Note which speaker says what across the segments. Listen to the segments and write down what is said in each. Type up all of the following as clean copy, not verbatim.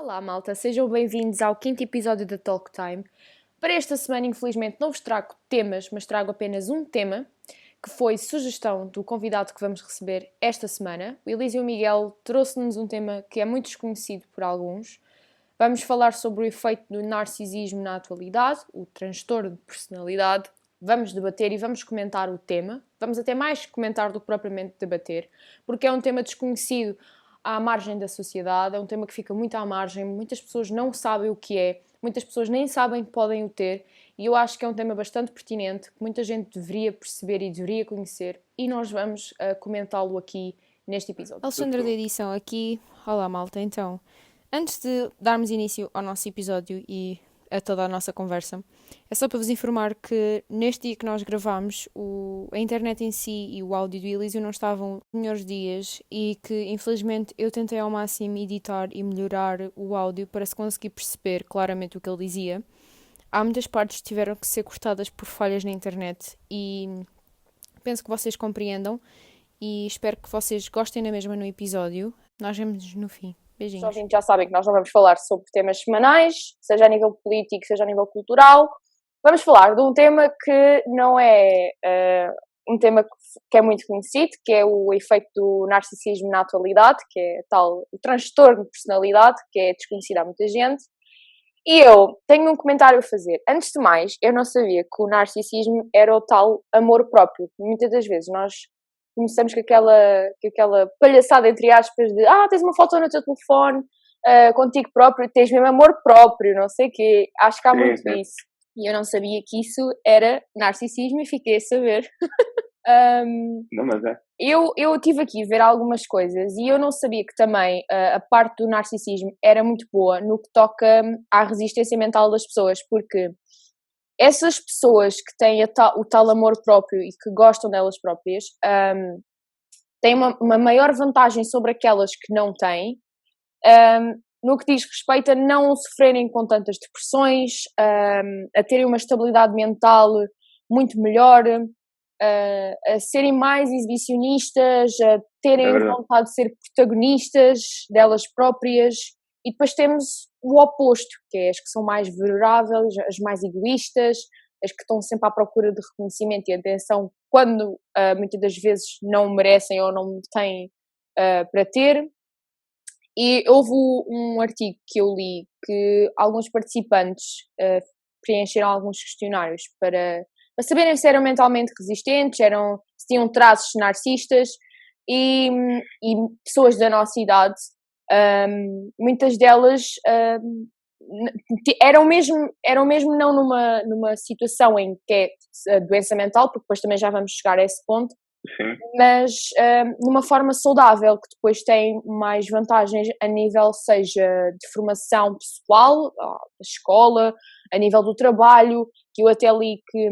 Speaker 1: Olá, malta, sejam bem-vindos ao quinto episódio da Talk Time. Para esta semana, infelizmente, não vos trago temas, mas trago apenas um tema, que foi sugestão do convidado que vamos receber esta semana. O Elísio Miguel trouxe-nos um tema que é muito desconhecido por alguns. Vamos falar sobre o efeito do narcisismo na atualidade, o transtorno de personalidade. Vamos debater e vamos comentar o tema. Vamos até mais comentar do que propriamente debater, porque é um tema desconhecido à margem da sociedade, é um tema que fica muito à margem, muitas pessoas não sabem o que é, muitas pessoas nem sabem que podem o ter, e eu acho que é um tema bastante pertinente, que muita gente deveria perceber e deveria conhecer, e nós vamos comentá-lo aqui neste episódio.
Speaker 2: Alexandra da edição aqui. Olá, malta. Então, antes de darmos início ao nosso episódio e a toda a nossa conversa, é só para vos informar que neste dia que nós gravamos, a internet em si e o áudio do Elísio não estavam nos melhores dias e que, infelizmente, eu tentei ao máximo editar e melhorar o áudio para se conseguir perceber claramente o que ele dizia. Há muitas partes que tiveram que ser cortadas por falhas na internet e penso que vocês compreendam e espero que vocês gostem da mesma no episódio. Nós vemos no fim.
Speaker 1: Os
Speaker 2: Beijinhos.
Speaker 1: ouvintes já sabem que nós não vamos falar sobre temas semanais, seja a nível político, seja a nível cultural. Vamos falar de um tema que não é um tema que é muito conhecido, que é o efeito do narcisismo na atualidade, que é tal, o transtorno de personalidade, que é desconhecido a muita gente. E eu tenho um comentário a fazer. Antes de mais, eu não sabia que o narcisismo era o tal amor próprio. Muitas das vezes nós começamos com aquela palhaçada, entre aspas, de tens uma foto no teu telefone contigo próprio, tens mesmo amor próprio, não sei o quê. Acho que há muito isso. E eu não sabia que isso era narcisismo e fiquei a saber.
Speaker 3: Não, mas é.
Speaker 1: Eu tive aqui a ver algumas coisas e eu não sabia que também a parte do narcisismo era muito boa no que toca à resistência mental das pessoas, porque essas pessoas que têm o tal amor próprio e que gostam delas próprias têm uma maior vantagem sobre aquelas que não têm, no que diz respeito a não sofrerem com tantas depressões, a terem uma estabilidade mental muito melhor, a serem mais exibicionistas, a terem vontade de ser protagonistas delas próprias. E depois temos o oposto, que é as que são mais vulneráveis, as mais egoístas, as que estão sempre à procura de reconhecimento e atenção quando muitas das vezes não merecem ou não têm para ter. E houve um artigo que eu li que alguns participantes preencheram alguns questionários para saberem se eram mentalmente resistentes, se tinham traços narcisistas e pessoas da nossa idade, muitas delas eram mesmo não numa situação em que é a doença mental, porque depois também já vamos chegar a esse ponto,
Speaker 3: Sim.
Speaker 1: mas numa forma saudável, que depois tem mais vantagens a nível, seja de formação pessoal, da escola, a nível do trabalho, que eu até li que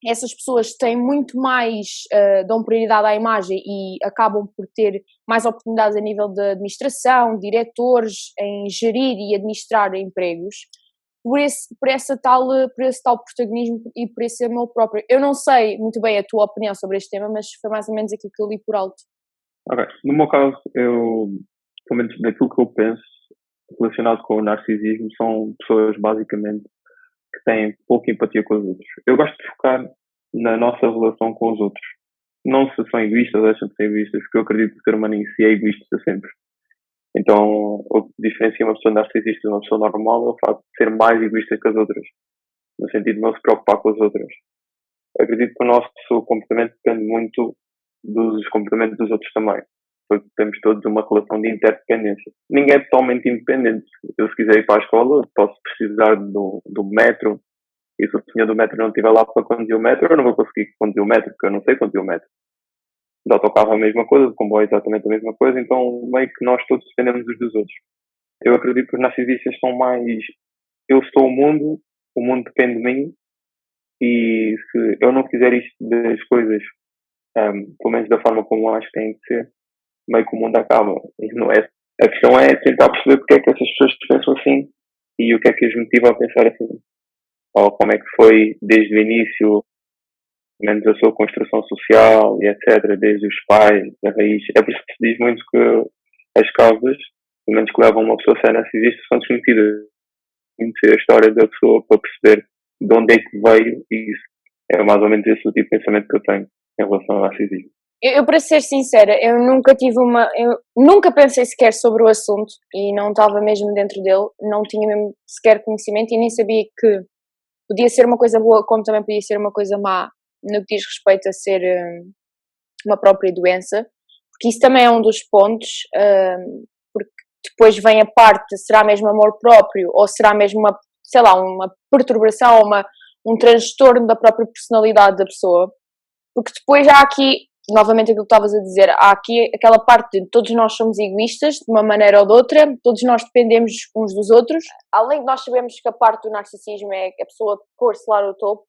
Speaker 1: essas pessoas têm muito mais, dão prioridade à imagem e acabam por ter mais oportunidades a nível de administração, diretores, em gerir e administrar empregos, por esse tal protagonismo e por esse amor próprio. Eu não sei muito bem a tua opinião sobre este tema, mas foi mais ou menos aquilo que eu li por alto.
Speaker 3: Ok, no meu caso, pelo menos daquilo que eu penso relacionado com o narcisismo, são pessoas basicamente que têm pouca empatia com os outros. Eu gosto de focar na nossa relação com os outros. Não se são egoístas, deixam de ser egoístas, porque eu acredito que o ser humano em si é egoísta sempre. Então, o que diferencia uma pessoa narcisista de uma pessoa normal é o facto de ser mais egoísta que as outras, no sentido de não se preocupar com as outras. Eu acredito que o nosso comportamento depende muito dos comportamentos dos outros também, porque temos todos uma relação de interdependência. Ninguém é totalmente independente. Eu, se quiser ir para a escola, posso precisar do metro, e se o senhor do metro não estiver lá para conduzir o metro, eu não vou conseguir conduzir o metro, porque eu não sei conduzir o metro. Do autocarro é a mesma coisa, do comboio é exatamente a mesma coisa, então meio que nós todos dependemos uns dos outros. Eu acredito que os narcisistas são mais eu sou o mundo depende de mim, e se eu não fizer isto das coisas, pelo menos da forma como eu acho que tem de ser, meio que o mundo acaba. E não é. A questão é tentar perceber porque é que essas pessoas pensam assim e o que é que as motiva a pensar assim. Ou como é que foi desde o início, menos a sua construção social e etc., desde os pais, a raiz. É por isso que se diz muito que as causas pelo menos que levam uma pessoa a ser narcisista, são desconhecidas. Conhecer a história da pessoa para perceber de onde é que veio e isso. É mais ou menos esse o tipo de pensamento que eu tenho em relação ao narcisismo.
Speaker 1: Eu, para ser sincera, eu nunca pensei sequer sobre o assunto e não estava mesmo dentro dele, não tinha mesmo sequer conhecimento e nem sabia que podia ser uma coisa boa como também podia ser uma coisa má no que diz respeito a ser uma própria doença, porque isso também é um dos pontos, porque depois vem a parte, será mesmo amor próprio ou será mesmo uma perturbação ou um transtorno da própria personalidade da pessoa, porque depois há aqui, novamente aquilo que estavas a dizer, há aqui aquela parte de todos nós somos egoístas, de uma maneira ou de outra, todos nós dependemos uns dos outros, além de nós sabemos que a parte do narcisismo é a pessoa pôr-se lá no topo,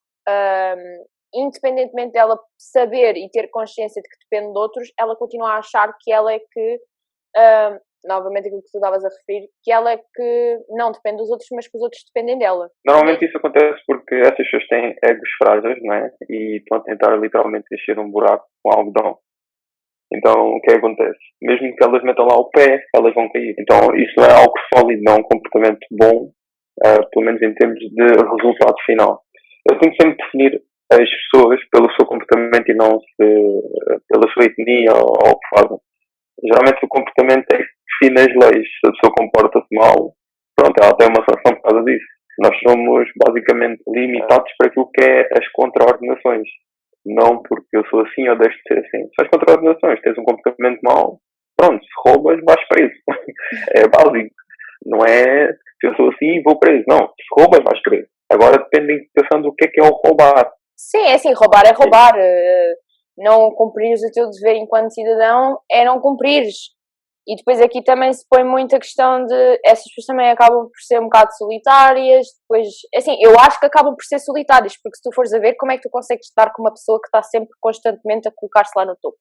Speaker 1: independentemente dela saber e ter consciência de que depende de outros, ela continua a achar que ela é que, novamente aquilo que tu estavas a referir, que ela é que não depende dos outros, mas que os outros dependem dela.
Speaker 3: Normalmente isso acontece porque essas pessoas têm egos frágeis, não é? E estão a tentar literalmente encher um buraco com algodão. Então, o que acontece? Mesmo que elas metam lá o pé, elas vão cair. Então, isso não é algo sólido, não é um comportamento bom, pelo menos em termos de resultado final. Eu tenho que sempre definir as pessoas pelo seu comportamento e não pela sua etnia ou o que fazem. Geralmente o comportamento é que define as leis. Se a pessoa comporta-se mal, pronto, ela tem uma sanção por causa disso. Nós somos basicamente limitados para aquilo que é as contraordenações. Não porque eu sou assim ou deixo de ser assim. São as contraordenações. Tens um comportamento mau, pronto, se roubas, vais preso. É básico. Não é se eu sou assim, vou preso. Não, se roubas, vais preso. Agora depende da interpretação do que é o roubar.
Speaker 1: Sim, é assim, roubar é roubar. Não cumprires o teu dever enquanto cidadão é não cumprires. E depois aqui também se põe muito a questão de essas pessoas também acabam por ser um bocado solitárias, depois, assim, eu acho que acabam por ser solitárias, porque se tu fores a ver, como é que tu consegues estar com uma pessoa que está sempre constantemente a colocar-se lá no topo?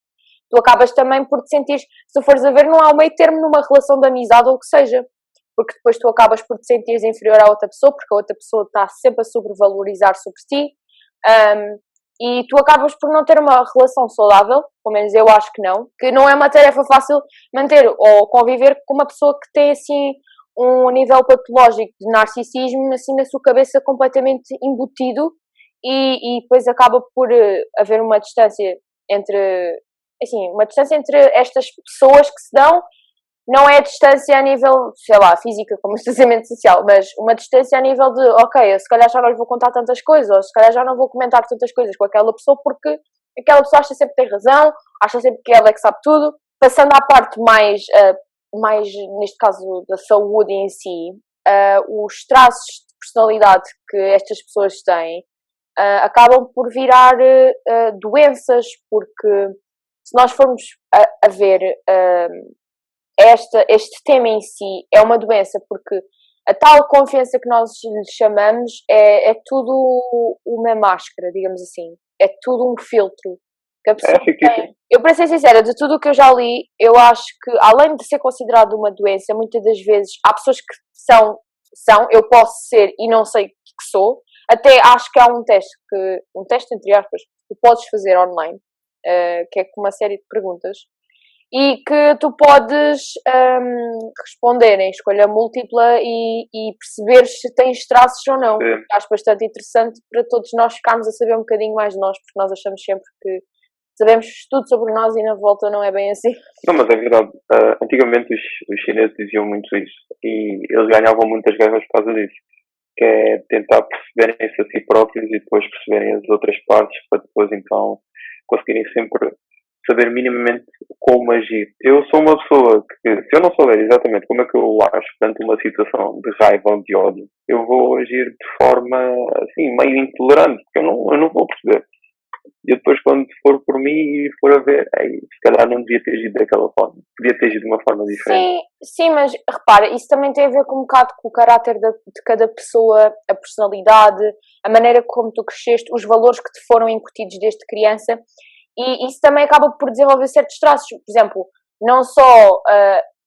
Speaker 1: Tu acabas também por te sentir, se tu fores a ver, não há um meio termo numa relação de amizade ou o que seja, porque depois tu acabas por te sentires inferior à outra pessoa, porque a outra pessoa está sempre a sobrevalorizar sobre ti, e tu acabas por não ter uma relação saudável, pelo menos eu acho que não é uma tarefa fácil manter ou conviver com uma pessoa que tem assim um nível patológico de narcisismo assim na sua cabeça completamente embutido e depois acaba por haver uma distância entre estas pessoas que se dão. Não é a distância a nível, sei lá, física, como distanciamento social, mas uma distância a nível de, ok, eu se calhar já não lhe vou contar tantas coisas, ou se calhar já não vou comentar tantas coisas com aquela pessoa, porque aquela pessoa acha sempre que tem razão, acha sempre que ela é que sabe tudo. Passando à parte mais neste caso, da saúde em si, os traços de personalidade que estas pessoas têm acabam por virar doenças, porque se nós formos a ver... este tema em si é uma doença porque a tal confiança que nós lhe chamamos é tudo uma máscara, digamos assim. É tudo um filtro que a pessoa tem. Eu, para ser sincera, de tudo o que eu já li, eu acho que, além de ser considerado uma doença, muitas das vezes há pessoas que são eu posso ser e não sei que sou. Até acho que há um teste entre aspas, que podes fazer online, que é com uma série de perguntas, e que tu podes responder em escolha múltipla e perceber se tens traços ou não. Acho bastante interessante para todos nós ficarmos a saber um bocadinho mais de nós, porque nós achamos sempre que sabemos tudo sobre nós e na volta não é bem assim.
Speaker 3: Não, mas é verdade. Antigamente os chineses diziam muito isso e eles ganhavam muitas guerras por causa disso, que é tentar perceberem-se a si próprios e depois perceberem as outras partes para depois então conseguirem sempre saber minimamente como agir. Eu sou uma pessoa que, se eu não souber exatamente como é que eu acho perante uma situação de raiva ou de ódio, eu vou agir de forma, assim, meio intolerante, porque eu não vou perceber. E depois, quando for por mim e for a ver, se calhar não devia ter agido daquela forma. Podia ter agido de uma forma diferente.
Speaker 1: Sim, mas repara, isso também tem a ver com um bocado com o caráter de cada pessoa, a personalidade, a maneira como tu cresceste, os valores que te foram incutidos desde criança. E isso também acaba por desenvolver certos traços. Por exemplo, não só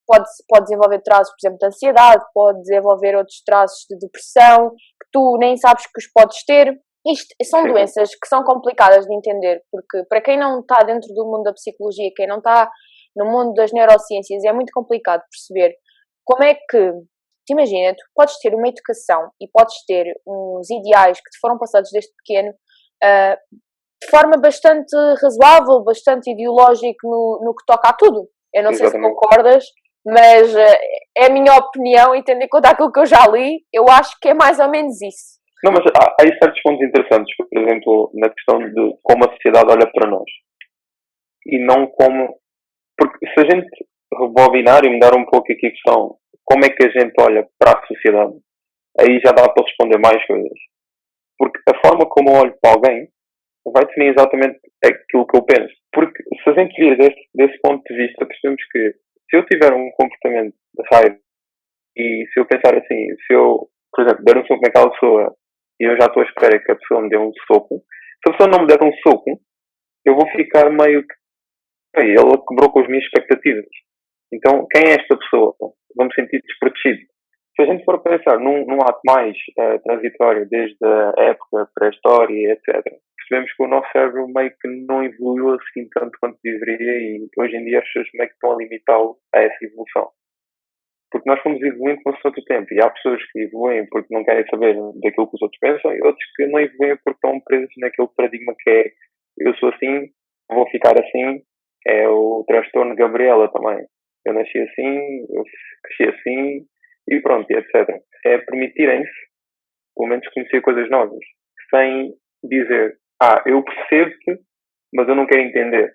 Speaker 1: pode desenvolver traços, por exemplo, de ansiedade, pode desenvolver outros traços de depressão, que tu nem sabes que os podes ter. Isto são doenças que são complicadas de entender, porque para quem não está dentro do mundo da psicologia, quem não está no mundo das neurociências, é muito complicado perceber como é que, te imagina, tu podes ter uma educação e podes ter uns ideais que te foram passados desde pequeno de forma bastante razoável, bastante ideológico no que toca a tudo. Eu não sei se concordas, mas é a minha opinião e tendo em conta aquilo que eu já li, eu acho que é mais ou menos isso.
Speaker 3: Não, mas há aí certos pontos interessantes, por exemplo, na questão de como a sociedade olha para nós. E não como... Porque se a gente rebobinar e mudar um pouco aqui a questão, como é que a gente olha para a sociedade, aí já dá para responder mais coisas. Porque a forma como eu olho para alguém vai definir exatamente aquilo que eu penso. Porque se a gente vir desse ponto de vista, percebemos que se eu tiver um comportamento de raiva e se eu pensar assim, se eu, por exemplo, der um soco naquela pessoa e eu já estou à espera que a pessoa me dê um soco, se a pessoa não me der um soco, eu vou ficar meio que ele quebrou com as minhas expectativas. Então, quem é esta pessoa? Vou me sentir desprotegido. Se a gente for pensar num ato mais transitório, desde a época pré-história, etc., percebemos que o nosso cérebro meio que não evoluiu assim tanto quanto deveria e hoje em dia as pessoas meio que estão a limitá-lo a essa evolução. Porque nós fomos evoluindo com o seu tempo e há pessoas que evoluem porque não querem saber daquilo que os outros pensam e outros que não evoluem porque estão presos naquele paradigma que é eu sou assim, vou ficar assim, é o transtorno de Gabriela também. Eu nasci assim, eu cresci assim e pronto, e etc. É permitirem-se, pelo menos, conhecer coisas novas, sem dizer, eu percebo-te, mas eu não quero entender.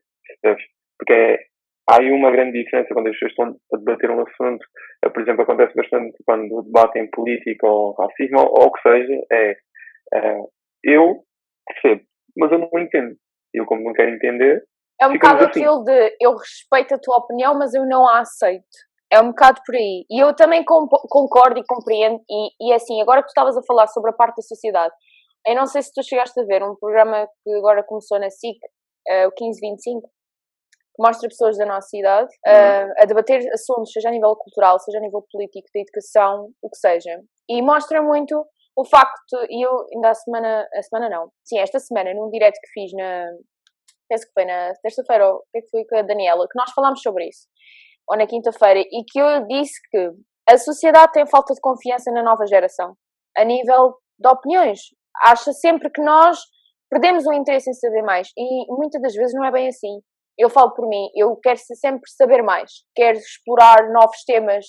Speaker 3: Porque há aí uma grande diferença quando as pessoas estão a debater um assunto, por exemplo, acontece bastante quando debatem política ou racismo ou o que seja, eu percebo, mas eu não entendo. Eu, como não quero entender,
Speaker 1: é um bocado
Speaker 3: assim.
Speaker 1: aquilo de eu respeito a tua opinião, mas eu não a aceito. É um bocado por aí. E eu também concordo e compreendo. E assim, agora que tu estavas a falar sobre a parte da sociedade, eu não sei se tu chegaste a ver um programa que agora começou na SIC, o 1525, que mostra pessoas da nossa idade a debater assuntos, seja a nível cultural, seja a nível político, de educação, o que seja. E mostra muito o facto, e eu ainda esta semana, num direct que fiz penso que foi na terça-feira, ou que foi com a Daniela, que nós falámos sobre isso, ou na quinta-feira, e que eu disse que a sociedade tem falta de confiança na nova geração, a nível de opiniões. Acha sempre que nós perdemos o interesse em saber mais, e muitas das vezes não é bem assim. Eu falo por mim, eu quero sempre saber mais, quero explorar novos temas.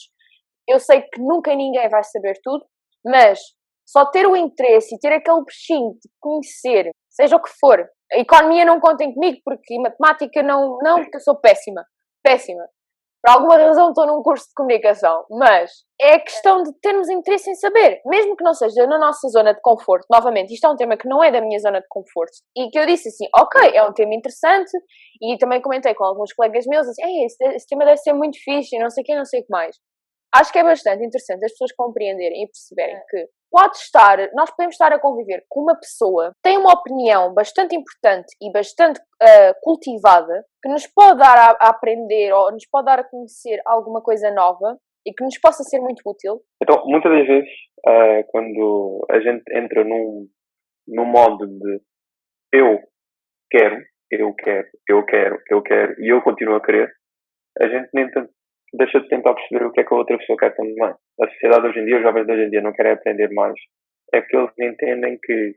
Speaker 1: Eu sei que nunca ninguém vai saber tudo, mas só ter o interesse e ter aquele bichinho de conhecer, seja o que for. A economia não contem comigo, porque matemática não, porque eu sou péssima. Por alguma razão estou num curso de comunicação, mas é questão de termos interesse em saber, mesmo que não seja na nossa zona de conforto. Novamente, isto é um tema que não é da minha zona de conforto, e que eu disse assim, ok, é um tema interessante, e também comentei com alguns colegas meus, assim, esse tema deve ser muito fixe, não sei o que, não sei o que mais. Acho que é bastante interessante as pessoas compreenderem e perceberem que nós podemos estar a conviver com uma pessoa que tem uma opinião bastante importante e bastante cultivada, que nos pode dar a aprender ou nos pode dar a conhecer alguma coisa nova e que nos possa ser muito útil.
Speaker 3: Então, muitas das vezes, quando a gente entra num modo de eu quero, e eu continuo a querer, a gente nem tanto deixa de tentar perceber o que é que a outra pessoa quer também. A sociedade hoje em dia, os jovens de hoje em dia não querem aprender mais. É porque eles entendem que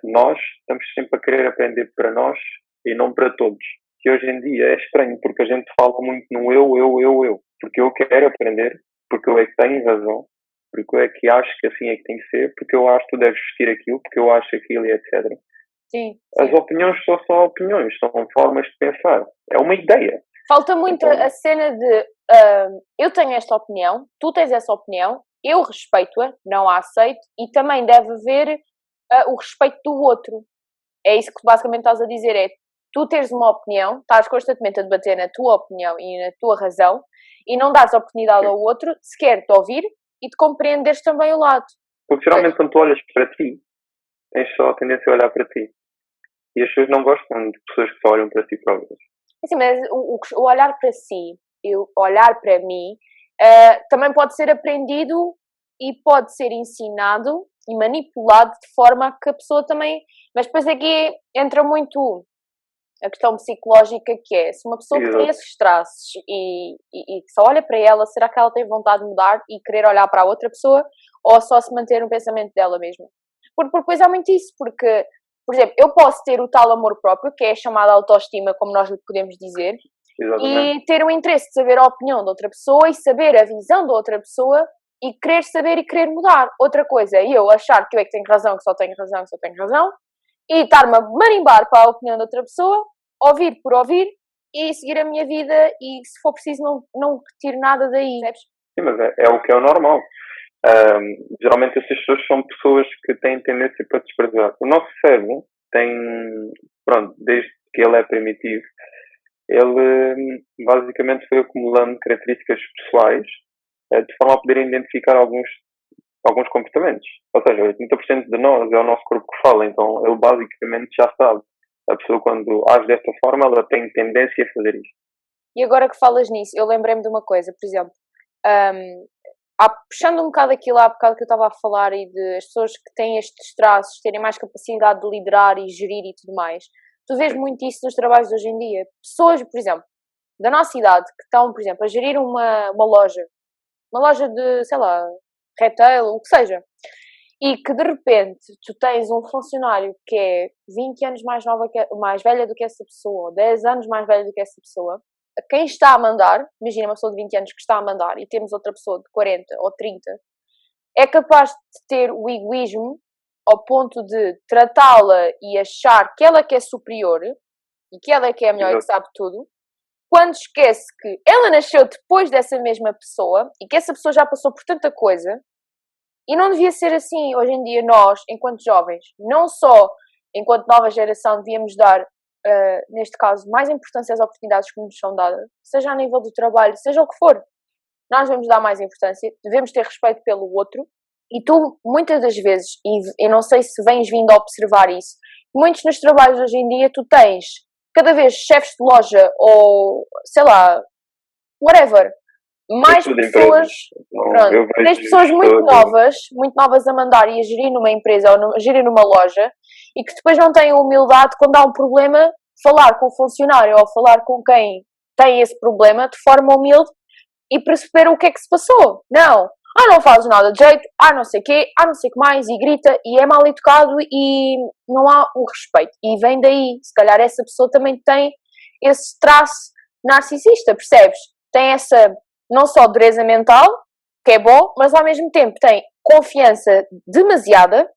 Speaker 3: nós estamos sempre a querer aprender para nós e não para todos. Que hoje em dia é estranho, porque a gente fala muito no eu. Porque eu quero aprender, porque eu é que tenho razão, porque eu é que acho que assim é que tem que ser, porque eu acho que tu deves vestir aquilo, porque eu acho aquilo e etc.
Speaker 1: Sim.
Speaker 3: As opiniões só são opiniões, são formas de pensar. É uma ideia.
Speaker 1: Falta muito a cena de eu tenho esta opinião, tu tens essa opinião, eu respeito-a, não a aceito, e também deve haver o respeito do outro. É isso que basicamente estás a dizer, é tu teres uma opinião, estás constantemente a debater na tua opinião e na tua razão, e não dás oportunidade ao outro sequer de ouvir e de compreenderes também o lado.
Speaker 3: Porque geralmente quando tu olhas para ti, tens só a tendência a olhar para ti. E as pessoas não gostam de pessoas que só olham para si próprias.
Speaker 1: Sim, mas o olhar para si, o olhar para mim, também pode ser aprendido e pode ser ensinado e manipulado de forma que a pessoa também... Mas depois aqui entra muito a questão psicológica que é, se uma pessoa que tem esses traços e que só olha para ela, será que ela tem vontade de mudar e querer olhar para a outra pessoa ou só se manter no pensamento dela mesma? Porque depois há muito isso, porque, por exemplo, eu posso ter o tal amor próprio, que é a chamada autoestima, como nós lhe podemos dizer,
Speaker 3: Exatamente.
Speaker 1: e ter o interesse de saber a opinião da outra pessoa e saber a visão da outra pessoa e querer saber e querer mudar. Outra coisa é eu achar que eu é que tenho razão, que só tenho razão, que só tenho razão, e estar-me a marimbar para a opinião da outra pessoa, ouvir por ouvir e seguir a minha vida e se for preciso não retiro nada daí, percebes?
Speaker 3: Sim, mas é o que é o normal. Geralmente essas pessoas são pessoas que têm tendência para desprezar. O nosso cérebro tem, pronto, desde que ele é primitivo, ele basicamente foi acumulando características pessoais de forma a poder identificar alguns comportamentos. Ou seja, 80% de nós é o nosso corpo que fala, então ele basicamente já sabe. A pessoa quando age desta forma, ela tem tendência a fazer isto.
Speaker 1: E agora que falas nisso, eu lembrei-me de uma coisa, por exemplo, puxando um bocado aquilo há bocado que eu estava a falar e de as pessoas que têm estes traços terem mais capacidade de liderar e gerir e tudo mais, tu vês muito isso nos trabalhos de hoje em dia. Pessoas, por exemplo, da nossa idade que estão, por exemplo, a gerir uma loja de, sei lá, retail, o que seja, e que de repente tu tens um funcionário que é 20 anos mais velha do que essa pessoa, ou 10 anos mais velha do que essa pessoa, a quem está a mandar, imagina uma pessoa de 20 anos que está a mandar e temos outra pessoa de 40 ou 30, é capaz de ter o egoísmo ao ponto de tratá-la e achar que ela que é superior e que ela que é a melhor e que sabe tudo, quando esquece que ela nasceu depois dessa mesma pessoa e que essa pessoa já passou por tanta coisa. E não devia ser assim. Hoje em dia nós, enquanto jovens, não só enquanto nova geração, devíamos dar, neste caso, mais importância às oportunidades que nos são dadas, seja a nível do trabalho, seja o que for. Nós devemos dar mais importância, devemos ter respeito pelo outro. E tu, muitas das vezes, e eu não sei se vens vindo a observar isso, muitos nos trabalhos hoje em dia tu tens cada vez chefes de loja ou, sei lá, whatever, mais pessoas, pronto, tens pessoas muito novas a mandar e a gerir numa empresa ou a gerir numa loja e que depois não têm a humildade quando há um problema, falar com o funcionário ou falar com quem tem esse problema de forma humilde e perceber o que é que se passou. Não fazes nada de jeito, não sei o quê, não sei o que mais, e grita, e é mal educado e não há o respeito. E vem daí, se calhar essa pessoa também tem esse traço narcisista, percebes? Tem essa, não só dureza mental, que é bom, mas ao mesmo tempo tem confiança demasiada,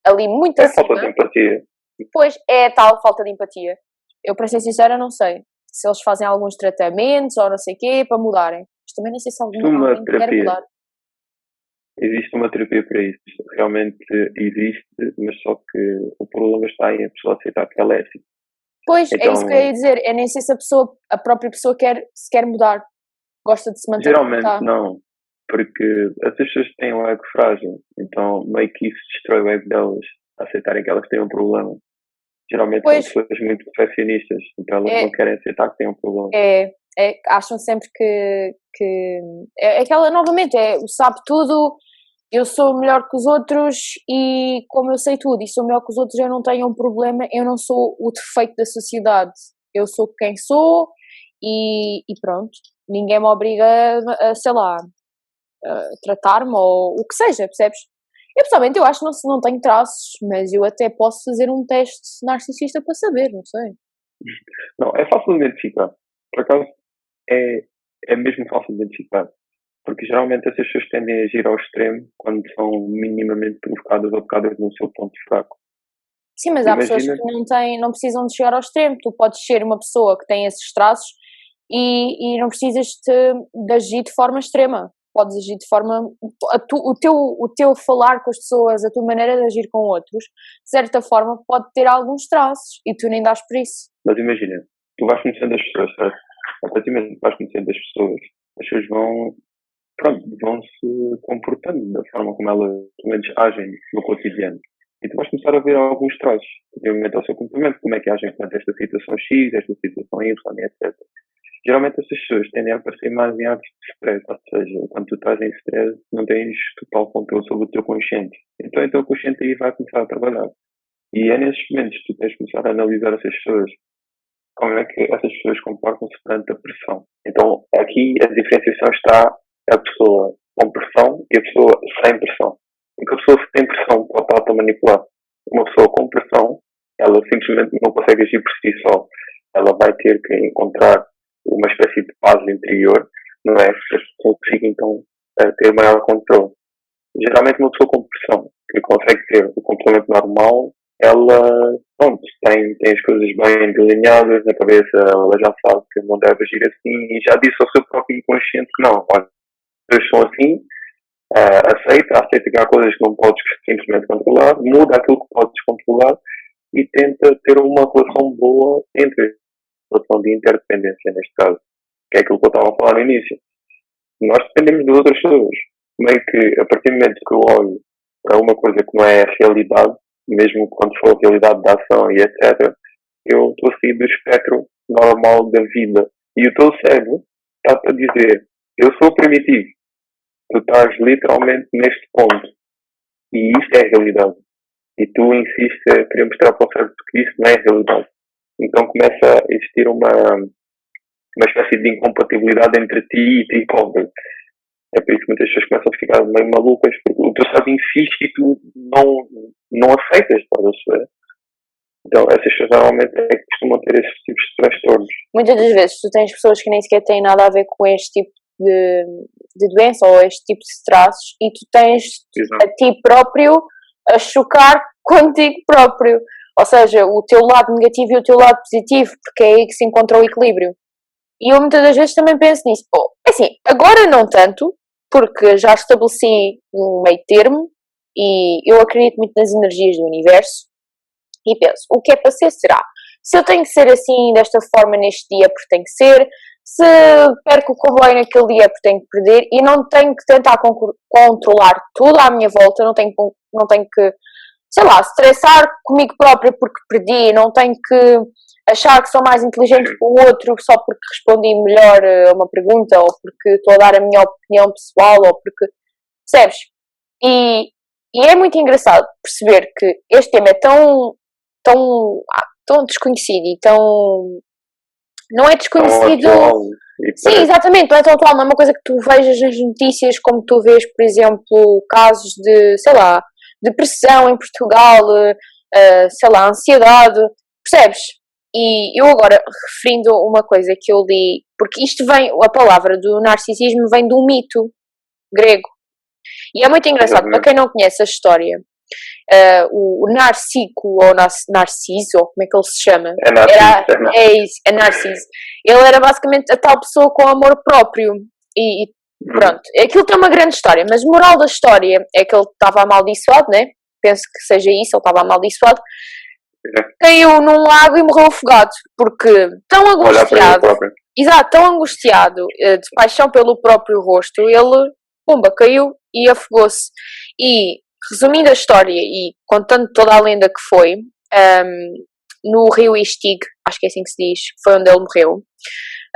Speaker 1: ali muito acima.
Speaker 3: Falta de empatia.
Speaker 1: Pois, é a tal falta de empatia. Eu, para ser sincera, não sei se eles fazem alguns tratamentos ou não sei o quê para mudarem. Mas também não sei se alguém quer mudar.
Speaker 3: Existe uma terapia para isso. Realmente existe, mas só que o problema está em a pessoa aceitar que ela é assim.
Speaker 1: Pois, então, é isso que eu ia dizer. Eu nem sei se a própria pessoa se quer mudar. Gosta de se manter.
Speaker 3: Geralmente não, porque essas pessoas têm um ego frágil, então meio que isso destrói o ego delas, aceitarem que elas têm um problema. Geralmente são pessoas muito perfeccionistas, então elas não querem aceitar que têm um problema.
Speaker 1: Acham sempre que é aquela, novamente, o sabe tudo, eu sou melhor que os outros e como eu sei tudo e sou melhor que os outros, eu não tenho um problema, eu não sou o defeito da sociedade, eu sou quem sou e pronto, ninguém me obriga a, sei lá, a tratar-me ou o que seja, percebes? Eu pessoalmente eu acho que não tenho traços, mas eu até posso fazer um teste narcisista para saber, não sei.
Speaker 3: Não, é fácil de identificar. Por acaso, é mesmo fácil de identificar. Porque geralmente essas pessoas tendem a agir ao extremo quando são minimamente provocadas ou tocadas no seu ponto fraco.
Speaker 1: Sim, mas há pessoas que não precisam de chegar ao extremo. Tu podes ser uma pessoa que tem esses traços e não precisas de agir de forma extrema. Podes agir de forma... O teu falar com as pessoas, a tua maneira de agir com outros, de certa forma pode ter alguns traços e tu nem dás por isso.
Speaker 3: Mas imagina, tu vais conhecendo as pessoas, certo? A partir do momento que vais conhecendo as pessoas vão se comportando da forma como elas, pelo menos, agem no cotidiano. E tu vais começar a ver alguns traços, relativamente ao seu comportamento, como é que agem perante esta situação X, esta situação Y, etc. Geralmente essas pessoas tendem a aparecer mais em atos de stress, ou seja, quando tu estás em stress não tens total controle sobre o teu consciente. Então o teu consciente aí vai começar a trabalhar. E é nesses momentos que tu tens de começar a analisar essas pessoas como é que essas pessoas comportam-se perante a pressão. Então, aqui a diferenciação está a pessoa com pressão e a pessoa sem pressão. Porque a pessoa sem pressão pode estar a manipular. Uma pessoa com pressão, ela simplesmente não consegue agir por si só. Ela vai ter que encontrar uma espécie de paz interior, não é? Para que consiga, então, ter maior controle. Geralmente, uma pessoa com pressão, que consegue ter o comportamento normal, ela, pronto, tem as coisas bem delineadas na cabeça, ela já sabe que não deve agir assim e já disse ao seu próprio inconsciente que não, olha, as pessoas são assim, aceita que há coisas que não podes simplesmente controlar, muda aquilo que podes controlar e tenta ter uma relação boa entre relação de interdependência, neste caso, que é aquilo que eu estava a falar no início. Nós dependemos das outras pessoas. Meio que, a partir do momento que eu olho para uma coisa que não é a realidade, mesmo quando for a realidade da ação e etc., eu estou a sair do espectro normal da vida. E o teu cérebro está a dizer, eu sou primitivo. Tu estás literalmente neste ponto. E isso é a realidade. E tu insistes a querer mostrar para o cérebro que isso não é a realidade. Então começa a existir uma espécie de incompatibilidade entre ti e ti próprio. É por isso que muitas pessoas começam a ficar meio malucas, porque o teu cérebro insiste e tu não aceitas, estás a perceber? Então essas pessoas normalmente é que costumam ter esses tipos de transtornos.
Speaker 1: Muitas das vezes tu tens pessoas que nem sequer têm nada a ver com este tipo de doença ou este tipo de traços e tu tens
Speaker 3: Exato.
Speaker 1: a ti próprio a chocar contigo próprio. Ou seja, o teu lado negativo e o teu lado positivo, porque é aí que se encontra o equilíbrio. E eu muitas das vezes também penso nisso. Assim, agora não tanto, porque já estabeleci um meio termo e eu acredito muito nas energias do universo e penso, o que é para ser será. Se eu tenho que ser assim, desta forma, neste dia, porque tem que ser. Se perco o comboio naquele dia, porque tenho que perder. E não tenho que tentar controlar tudo à minha volta, não tenho que, sei lá, estressar comigo própria porque perdi, não tenho que achar que sou mais inteligente que o outro só porque respondi melhor a uma pergunta ou porque estou a dar a minha opinião pessoal ou porque, percebes? E é muito engraçado perceber que este tema é tão desconhecido e tão... Não é desconhecido... Sim, exatamente, não é tão atual, não é uma coisa que tu vejas nas notícias como tu vês, por exemplo, casos de, sei lá, depressão em Portugal, sei lá, ansiedade, percebes? E eu agora, referindo uma coisa que eu li, porque isto vem, a palavra do narcisismo vem do mito grego, e é muito engraçado, para quem não conhece a história, o Narciso, ou Narciso, ou como é que ele se chama? É Narciso. Ele era basicamente a tal pessoa com amor próprio, e pronto, aquilo tem uma grande história, mas a moral da história é que ele estava amaldiçoado, né? Penso que seja isso, ele estava amaldiçoado, caiu num lago e morreu afogado, porque tão angustiado, tão angustiado, de paixão pelo próprio rosto, ele, pumba, caiu e afogou-se. E, resumindo a história e contando toda a lenda que foi, no rio Istig, acho que é assim que se diz, foi onde ele morreu,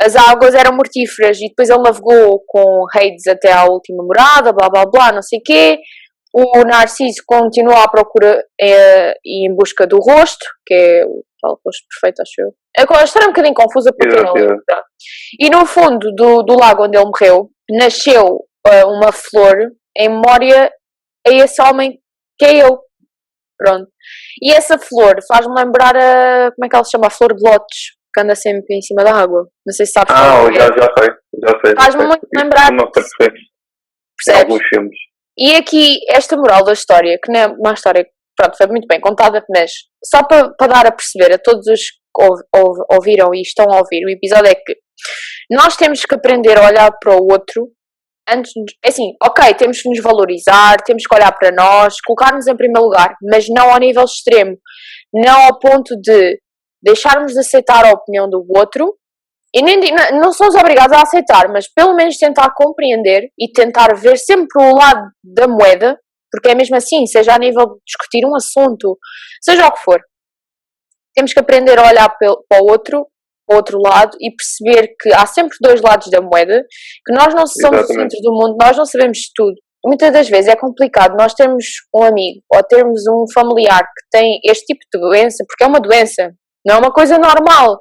Speaker 1: as águas eram mortíferas e depois ele navegou com reis até à última morada, blá blá blá, não sei o quê. O Narciso continuou à procura e em busca do rosto, que é o tal rosto perfeito, acho eu. A história é um bocadinho confusa porque eu não lembro. E no fundo do lago onde ele morreu, nasceu uma flor em memória a esse homem que é eu. Pronto. E essa flor faz-me lembrar como é que ela se chama? A flor de lótus, que anda sempre em cima da água. Não sei se sabes.
Speaker 3: Já sei.
Speaker 1: Faz-me muito lembrar.
Speaker 3: Percebes? Alguns filmes.
Speaker 1: E aqui, esta moral da história, que não é uma história, pronto, foi muito bem contada, mas só para dar a perceber a todos os que ouviram e estão a ouvir o episódio, é que nós temos que aprender a olhar para o outro antes, assim, ok, temos que nos valorizar, temos que olhar para nós, colocar-nos em primeiro lugar, mas não ao nível extremo, não ao ponto de deixarmos de aceitar a opinião do outro, e não somos obrigados a aceitar, mas pelo menos tentar compreender e tentar ver sempre o lado da moeda, porque é mesmo assim, seja a nível de discutir um assunto, seja o que for. Temos que aprender a olhar para o outro lado e perceber que há sempre dois lados da moeda, que nós não somos o centro do mundo, nós não sabemos tudo. Muitas das vezes é complicado nós termos um amigo ou termos um familiar que tem este tipo de doença, porque é uma doença, não é uma coisa normal.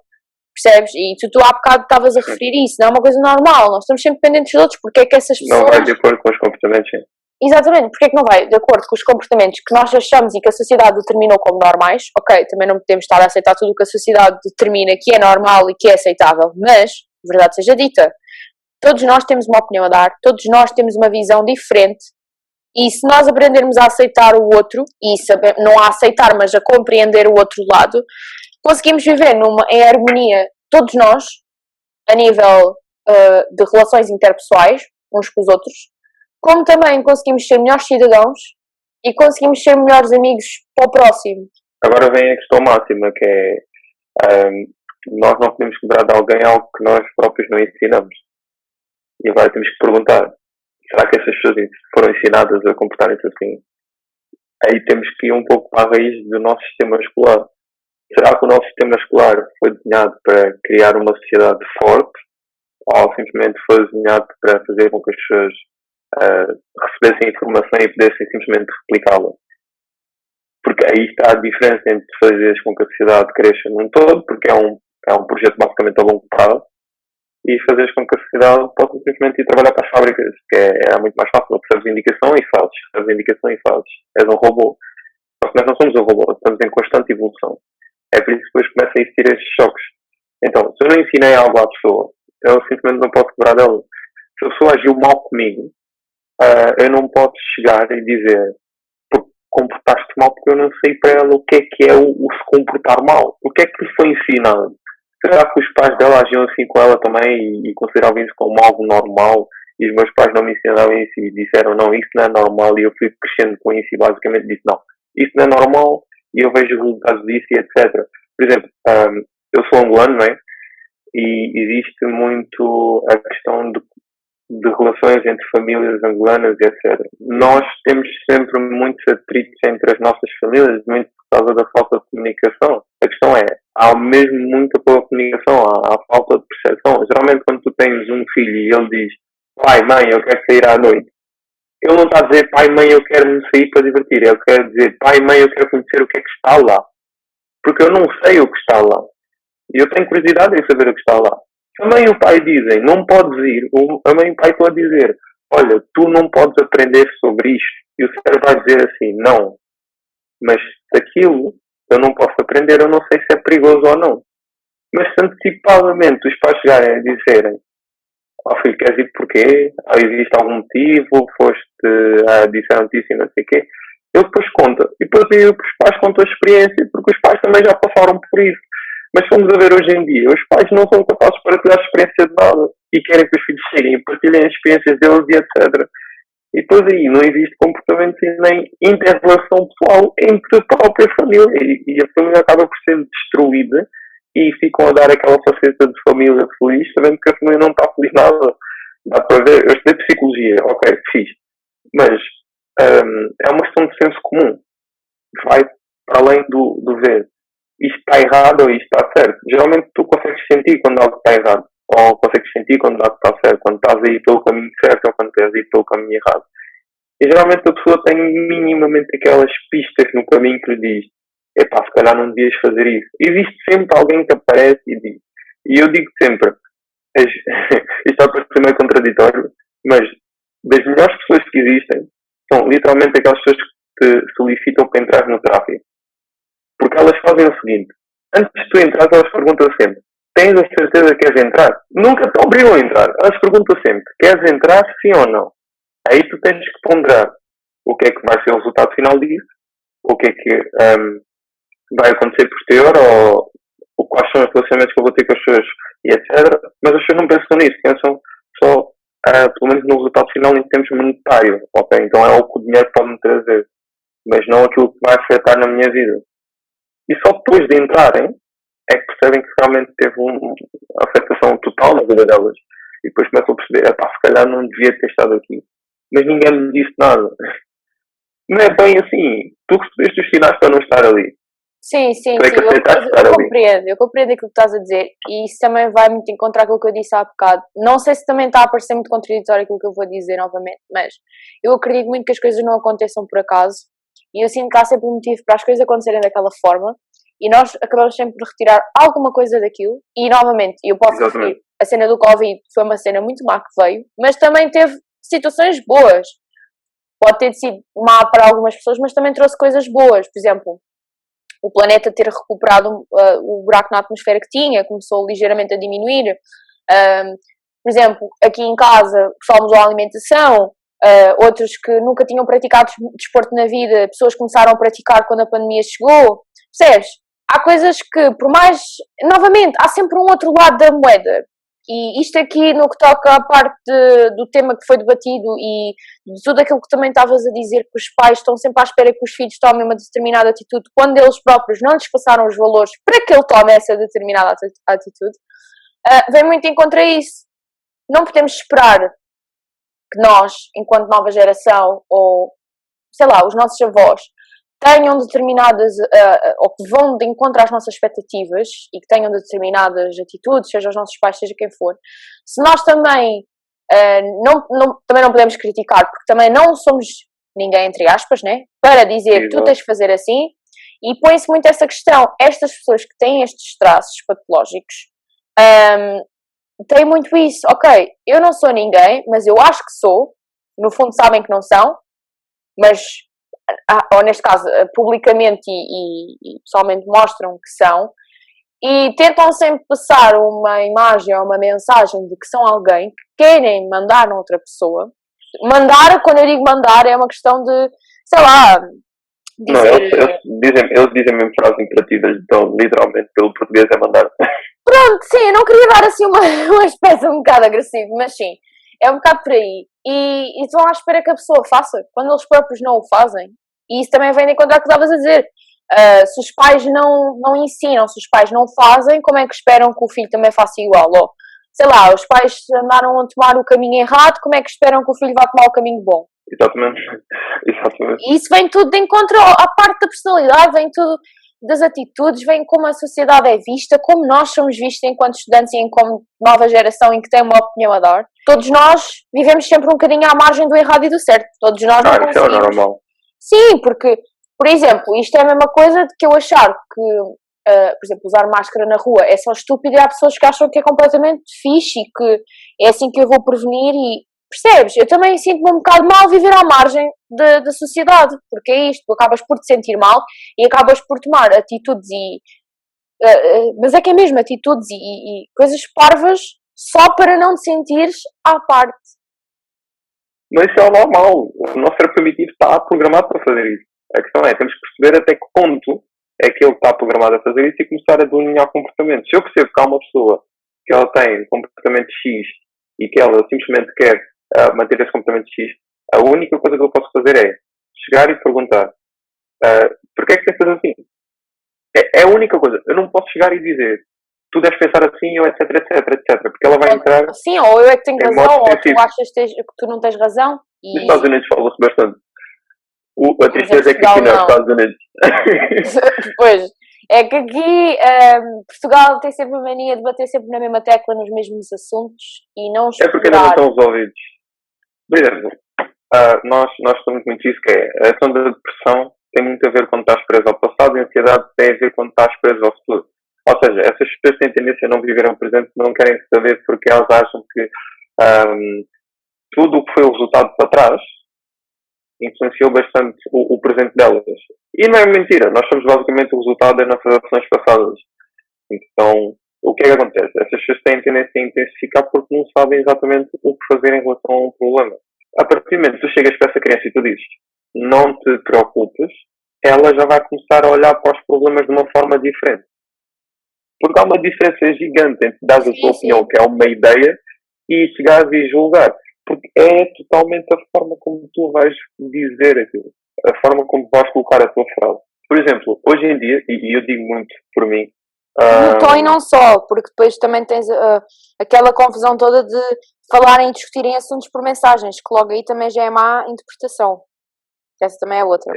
Speaker 1: percebes? E tu há bocado estavas a referir isso, não é uma coisa normal, nós estamos sempre dependentes dos outros, porque é que essas pessoas...
Speaker 3: Não vai de acordo com os comportamentos, sim.
Speaker 1: Exatamente, porque é que não vai de acordo com os comportamentos que nós achamos e que a sociedade determinou como normais? Ok, também não podemos estar a aceitar tudo o que a sociedade determina que é normal e que é aceitável, mas, verdade seja dita, todos nós temos uma opinião a dar, todos nós temos uma visão diferente, e se nós aprendermos a aceitar o outro, e saber, não a aceitar, mas a compreender o outro lado, conseguimos viver em harmonia, todos nós, a nível de relações interpessoais, uns com os outros, como também conseguimos ser melhores cidadãos e conseguimos ser melhores amigos para o próximo.
Speaker 3: Agora vem a questão máxima, que é nós não podemos cobrar de alguém algo que nós próprios não ensinamos. E agora temos que perguntar, será que essas pessoas foram ensinadas a comportarem-se assim? Aí temos que ir um pouco para a raiz do nosso sistema escolar. Será que o nosso sistema escolar foi desenhado para criar uma sociedade forte ou simplesmente foi desenhado para fazer com que as pessoas recebessem informação e pudessem simplesmente replicá-la? Porque aí está a diferença entre fazer com que a sociedade cresça num todo, porque é um projeto basicamente a longo prazo, e fazer com que a sociedade possa simplesmente ir trabalhar para as fábricas, que é muito mais fácil. Recebes indicação e fazes. Recebes indicação e fazes. És um robô. Só que nós não somos um robô, estamos em constante evolução. É por isso que depois começam a existir estes choques. Então, se eu não ensinei algo à pessoa, eu simplesmente não posso cobrar dela. Se a pessoa agiu mal comigo, eu não posso chegar e dizer comportaste mal porque eu não sei para ela o que é o se comportar mal. O que é que lhe foi ensinado? Será que os pais dela agiam assim com ela também e consideravam isso como algo normal? E os meus pais não me ensinaram isso e disseram não, isso não é normal, e eu fui crescendo com isso e basicamente disse não, isso não é normal e eu vejo os resultados disso e etc. Por exemplo, eu sou angolano, não é? E existe muito a questão de relações entre famílias angolanas e etc. Nós temos sempre muitos atritos entre as nossas famílias, muito por causa da falta de comunicação. A questão é, há mesmo muita pouca comunicação, há falta de percepção. Geralmente quando tu tens um filho e ele diz pai, mãe, eu quero sair à noite, ele não está a dizer pai, mãe, eu quero me sair para divertir. Ele quer dizer pai, mãe, eu quero conhecer o que é que está lá. Porque eu não sei o que está lá. E eu tenho curiosidade em saber o que está lá. A mãe e o pai dizem, não podes ir. A mãe e o pai estão a dizer, olha, tu não podes aprender sobre isto. E o cérebro vai dizer assim, não. Mas se aquilo eu não posso aprender, eu não sei se é perigoso ou não. Mas se antecipadamente os pais chegarem a dizerem, filho, queres ir porquê? Existe algum motivo? Disseram-te isso e não sei o quê. Ele depois conta. E depois os pais contam a experiência, porque os pais também já passaram por isso. Mas vamos a ver hoje em dia, os pais não são capazes de partilhar a experiência de nada e querem que os filhos cheguem e partilhem as experiências deles e etc. E depois aí não existe comportamento nem inter-relação pessoal entre a própria família e a família acaba por ser destruída e ficam a dar aquela faceta de família feliz, sabendo que a família não está feliz nada. Dá para ver, eu estudei psicologia, ok, fiz, mas é uma questão de senso comum, vai para além do ver. Isto está errado ou isto está certo. Geralmente tu consegues sentir quando algo está errado. Ou consegues sentir quando algo está certo. Quando estás a ir pelo caminho certo ou quando estás a ir pelo caminho errado. E geralmente a pessoa tem minimamente aquelas pistas no caminho que lhe diz epá, se calhar não devias fazer isso. Existe sempre alguém que aparece e diz. E eu digo sempre, isto vai parecer meio contraditório, mas das melhores pessoas que existem são literalmente aquelas pessoas que te solicitam para entrar no tráfego. Porque elas fazem o seguinte, antes de tu entrar, elas perguntam sempre, tens a certeza que queres entrar? Nunca te obrigam a entrar. Elas perguntam sempre, queres entrar sim ou não? Aí tu tens que ponderar o que é que vai ser o resultado final disso, o que é que vai acontecer posterior, ou quais são os relacionamentos que eu vou ter com as pessoas, e etc. Mas as pessoas não pensam nisso, pensam só, pelo menos no resultado final, em termos monetário. Ok, então é o que o dinheiro pode me trazer, mas não aquilo que vai afetar na minha vida. E só depois de entrarem é que percebem que realmente teve uma afetação total na vida delas. E depois começam a perceber, se calhar não devia ter estado aqui. Mas ninguém me disse nada. Não é bem assim. Tu recebeste os sinais para não estar ali.
Speaker 1: Sim, eu compreendo aquilo que estás a dizer. E isso também vai muito encontrar aquilo que eu disse há bocado. Não sei se também está a parecer muito contraditório aquilo que eu vou dizer novamente, mas eu acredito muito que as coisas não aconteçam por acaso. E eu sinto que há sempre um motivo para as coisas acontecerem daquela forma. e nós acabamos sempre por retirar alguma coisa daquilo. E novamente, eu posso referir, a cena do Covid foi uma cena muito má que veio, mas também teve situações boas. Pode ter sido má para algumas pessoas, mas também trouxe coisas boas. Por exemplo, o planeta ter recuperado o buraco na atmosfera que tinha, começou ligeiramente a diminuir. Por exemplo, aqui em casa, o pessoal mudou a alimentação, outros que nunca tinham praticado desporto na vida, pessoas começaram a praticar quando a pandemia chegou. Percebes? Há coisas que, por mais... Novamente, há sempre um outro lado da moeda. E isto aqui, no que toca à parte do tema que foi debatido e de tudo aquilo que também estavas a dizer, que os pais estão sempre à espera que os filhos tomem uma determinada atitude, quando eles próprios não lhes passaram os valores para que ele tome essa determinada atitude, vem muito em contra isso. Não podemos esperar que nós, enquanto nova geração, ou, sei lá, os nossos avós, tenham determinadas, ou que vão de encontro às nossas expectativas e que tenham determinadas atitudes, seja os nossos pais, seja quem for. Se nós também, também não podemos criticar, porque também não somos ninguém, entre aspas, né? Para dizer, tu tens de fazer assim, e põe-se muito essa questão, estas pessoas que têm estes traços patológicos, têm muito isso, ok, eu não sou ninguém, mas eu acho que sou, no fundo sabem que não são, mas... ou neste caso, publicamente e pessoalmente mostram que são, e tentam sempre passar uma imagem ou uma mensagem de que são alguém que querem mandar noutra pessoa. Mandar, quando eu digo mandar, é uma questão de, sei lá,
Speaker 3: dizer... Não, eles dizem mesmo frases imperativas, então literalmente pelo português é mandar.
Speaker 1: Pronto, sim, eu não queria dar assim uma espécie um bocado agressiva, mas sim, é um bocado por aí. E estão à espera que a pessoa faça, quando eles próprios não o fazem. E isso também vem de encontrar o que estavas a dizer. Se os pais não ensinam, se os pais não fazem, como é que esperam que o filho também faça igual? Ou, sei lá, os pais andaram a tomar o caminho errado, como é que esperam que o filho vá tomar o caminho bom?
Speaker 3: Exatamente. Exatamente.
Speaker 1: E isso vem tudo de encontro à parte da personalidade, vem tudo das atitudes, vem como a sociedade é vista, como nós somos vistos enquanto estudantes e como nova geração em que tem uma opinião a dar. Todos nós vivemos sempre um bocadinho à margem do errado e do certo. Todos nós não conseguimos.
Speaker 3: Isso é normal.
Speaker 1: Sim, porque, por exemplo, isto é a mesma coisa de que eu achar que, por exemplo, usar máscara na rua é só estúpido e há pessoas que acham que é completamente fixe e que é assim que eu vou prevenir e, percebes? Eu também sinto-me um bocado mal viver à margem da sociedade, porque é isto, tu acabas por te sentir mal e acabas por tomar atitudes mas é que é mesmo, atitudes e coisas parvas só para não te sentires à parte.
Speaker 3: Mas isso é o normal. O nosso ser primitivo está programado para fazer isso. A questão é, temos que perceber até que ponto é que ele está programado a fazer isso e começar a delinear comportamentos. Se eu percebo que há uma pessoa que ela tem um comportamento X e que ela simplesmente quer manter esse comportamento X, a única coisa que eu posso fazer é chegar e perguntar porquê é que pensas assim? É a única coisa. Eu não posso chegar e dizer tu deves pensar assim, ou etc, porque ela vai entrar...
Speaker 1: Sim, ou eu é que tenho razão, ou tu achas que tu não tens razão.
Speaker 3: E... Nos Estados Unidos fala-se bastante. A tristeza é que aqui nos Estados Unidos...
Speaker 1: Pois, é que aqui Portugal tem sempre a mania de bater sempre na mesma tecla nos mesmos assuntos e não explorar.
Speaker 3: É porque ainda não estão resolvidos. Por exemplo, nós estamos muito isso, que é a questão da depressão tem muito a ver quando estás preso ao passado e a ansiedade tem a ver quando estás preso ao futuro. Ou seja, essas pessoas têm tendência a não viver o presente, não querem saber porque elas acham que tudo o que foi o resultado para trás influenciou bastante o presente delas. E não é mentira, nós somos basicamente o resultado das nossas ações passadas. Então, o que é que acontece? Essas pessoas têm tendência a intensificar porque não sabem exatamente o que fazer em relação a um problema. A partir do momento que tu chegas para essa criança e tu dizes não te preocupes, ela já vai começar a olhar para os problemas de uma forma diferente. Porque há uma diferença gigante entre dar a tua opinião, que é uma ideia, e chegares e julgar. Porque é totalmente a forma como tu vais dizer aquilo. A forma como vais colocar a tua frase. Por exemplo, hoje em dia, e eu digo muito por mim...
Speaker 1: No tom e não só, porque depois também tens aquela confusão toda de falarem e discutirem assuntos por mensagens, que logo aí também já é má interpretação. Essa também é outra.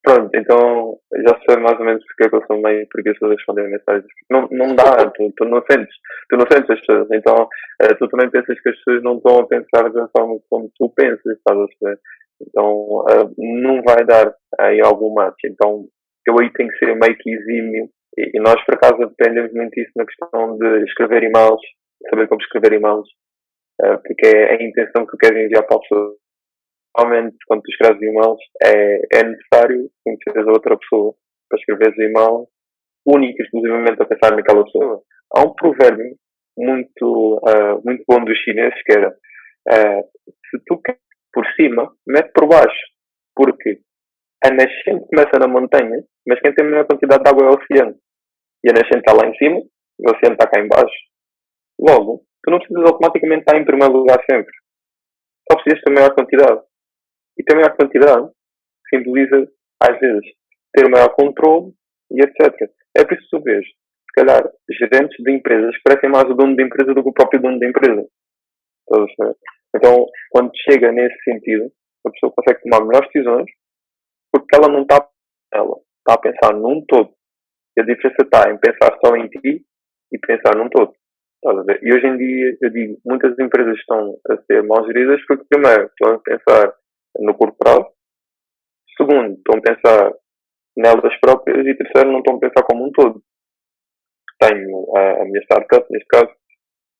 Speaker 3: Pronto, então já sei mais ou menos porque é que eu sou meio preguiçoso a responder mensagens. Não dá, tu não sentes as pessoas. Então tu também pensas que as pessoas não estão a pensar da forma como tu pensas, estás a saber? Então não vai dar aí algum match. Então eu aí tenho que ser meio que exímio. E nós, por acaso, aprendemos muito isso na questão de escrever e-mails, saber como escrever e-mails, porque é a intenção que tu queres enviar para a pessoa. Normalmente, quando tu escreves e-mails, é necessário conhecer a outra pessoa para escrever o e-mail único, exclusivamente a pensar naquela pessoa. Há um provérbio muito bom dos chineses que era se tu queres por cima, mete por baixo. Porque a nascente começa na montanha, mas quem tem a maior quantidade de água é o oceano. E a nascente está lá em cima, e o oceano está cá em baixo. Logo, tu não precisas automaticamente estar em primeiro lugar sempre. Só precisas ter maior quantidade. E ter maior quantidade simboliza, às vezes, ter maior controle e etc. É por isso que tu vês, se calhar, gerentes de empresas que parecem mais o dono da empresa do que o próprio dono da empresa. Então, quando chega nesse sentido, a pessoa consegue tomar melhores decisões porque ela não está a pensar num todo. E a diferença está em pensar só em ti e pensar num todo. Estás a ver? E hoje em dia, eu digo, muitas empresas estão a ser mal geridas porque, primeiro, estão a pensar no curto prazo. Segundo, estão a pensar nelas próprias. E terceiro, não estão a pensar como um todo. Tenho a minha startup, neste caso,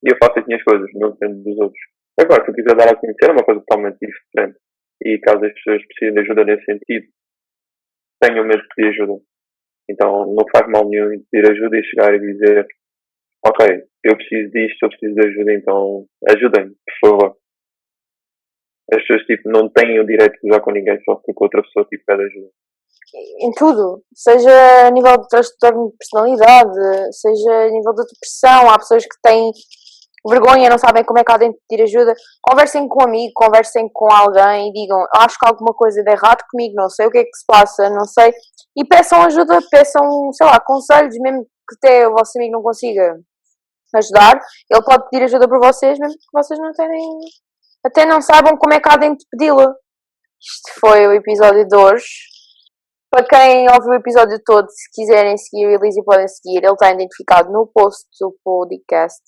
Speaker 3: e eu faço as minhas coisas, não dependo dos outros. Agora, se eu quiser dar a conhecer, é uma coisa totalmente diferente. E caso as pessoas precisem de ajuda nesse sentido, tenham mesmo que pedir ajuda. Então, não faz mal nenhum pedir ajuda e chegar e dizer ok, eu preciso disto, eu preciso de ajuda, então ajudem-me, por favor. As pessoas tipo, não têm o direito de usar com ninguém só porque outra pessoa tipo, pede ajuda.
Speaker 1: Em tudo, seja a nível de transtorno de personalidade, seja a nível de depressão, há pessoas que têm vergonha, não sabem como é que há de pedir ajuda. Conversem com um amigo, conversem com alguém e digam, acho que alguma coisa de errado comigo, não sei o que é que se passa, não sei. E peçam ajuda, peçam, sei lá, conselhos, mesmo que até o vosso amigo não consiga ajudar, ele pode pedir ajuda para vocês, mesmo que vocês não tenham, até não saibam como é que há de pedi-la. Isto foi o episódio de hoje. Para quem ouviu o episódio todo, se quiserem seguir o Elísio, podem seguir. Ele está identificado no post do podcast.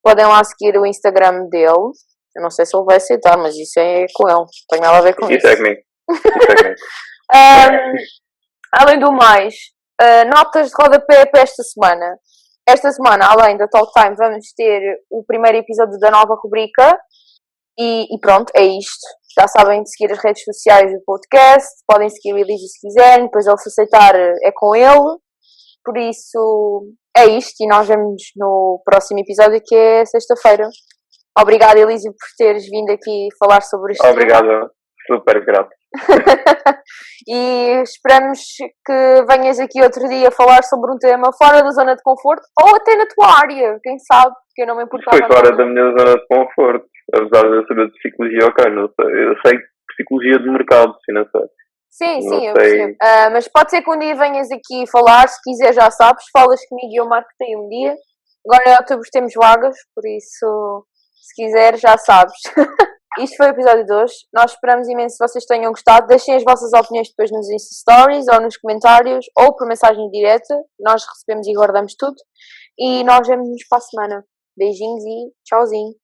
Speaker 1: Podem lá seguir o Instagram dele. Eu não sei se ele vai aceitar, mas isso é com ele. Não tem nada a ver com isso.
Speaker 3: Isso é comigo.
Speaker 1: Além do mais, notas de rodapé para esta semana. Esta semana, além da Talk Time, vamos ter o primeiro episódio da nova rubrica. E pronto, é isto. Já sabem de seguir as redes sociais do podcast. Podem seguir o Elísio se quiserem. Depois ele se aceitar é com ele. Por isso, é isto. E nós vemos no próximo episódio, que é sexta-feira. Obrigada, Elísio, por teres vindo aqui falar sobre isto.
Speaker 3: Obrigado. Super grato.
Speaker 1: E esperamos que venhas aqui outro dia falar sobre um tema fora da zona de conforto ou até na tua área, quem sabe, porque eu não me importava.
Speaker 3: Foi fora da minha zona de conforto, apesar de eu saber de psicologia, ok, não sei, eu sei psicologia de mercado financeiro.
Speaker 1: Sim, eu percebo. Mas pode ser que um dia venhas aqui falar, se quiser já sabes, falas comigo e eu marco-te um dia. Agora em outubro temos vagas, por isso, se quiser já sabes. Isto foi o episódio de hoje. Nós esperamos imenso que vocês tenham gostado. Deixem as vossas opiniões depois nos Insta Stories ou nos comentários ou por mensagem direta. Nós recebemos e guardamos tudo. E nós vemos-nos para a semana. Beijinhos e tchauzinho.